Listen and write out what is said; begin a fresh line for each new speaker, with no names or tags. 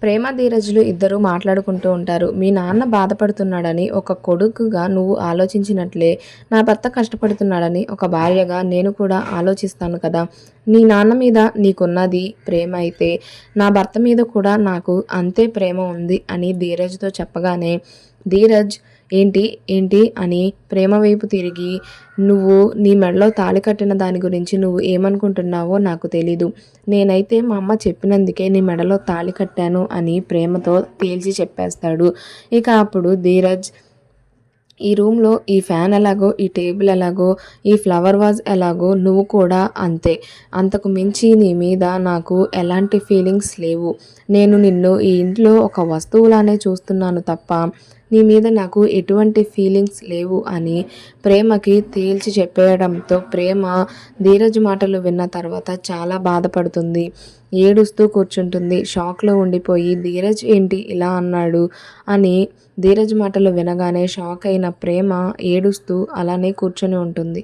ప్రేమ, ధీరజ్‌లు ఇద్దరూ మాట్లాడుకుంటూ ఉంటారు. మీ నాన్న బాధపడుతున్నాడని ఒక కొడుకుగా నువ్వు ఆలోచించినట్లే, నా భర్త కష్టపడుతున్నాడని ఒక భార్యగా నేను కూడా ఆలోచిస్తాను కదా! నీ నాన్న మీద నీకున్నది ప్రేమ అయితే, నా భర్త మీద కూడా నాకు అంతే ప్రేమ ఉంది అని ధీరజ్‌తో చెప్పగానే, ధీరజ్ ఏంటి? ఏంటి? అని ప్రేమ వైపు తిరిగి, నువ్వు నీ మెడలో తాళి కట్టిన దాని గురించి నువ్వు ఏమనుకుంటున్నావో నాకు తెలీదు. నేనైతే మా అమ్మ చెప్పినందుకే నీ మెడలో తాళి కట్టాను అని ప్రేమతో తేల్చి చెప్పేస్తాడు. ఇక అప్పుడు ధీరజ్, ఈ రూమ్‌లో ఈ ఫ్యాన్ ఎలాగో, ఈ టేబుల్ ఎలాగో, ఈ ఫ్లవర్ వాజ్ ఎలాగో నువ్వు కూడా అంతే. అంతకు మించి నీ మీద నాకు ఎలాంటి ఫీలింగ్స్ లేవు. నేను నిన్ను ఈ ఇంట్లో ఒక వస్తువులానే చూస్తున్నాను తప్ప, నీ మీద నాకు ఎటువంటి ఫీలింగ్స్ లేవు అని ప్రేమకి తేల్చి చెప్పేయడంతో ప్రేమ ధీరజ్ మాటలు విన్న తర్వాత చాలా బాధపడుతుంది. ఏడుస్తూ కూర్చుంటుంది. షాక్‌లో ఉండిపోయి ధీరజ్ ఏంటి ఇలా అన్నాడు అని ధీరజ్ మాటలు వినగానే షాక్ అయిన ప్రేమ ఏడుస్తూ అలానే కూర్చొని ఉంటుంది.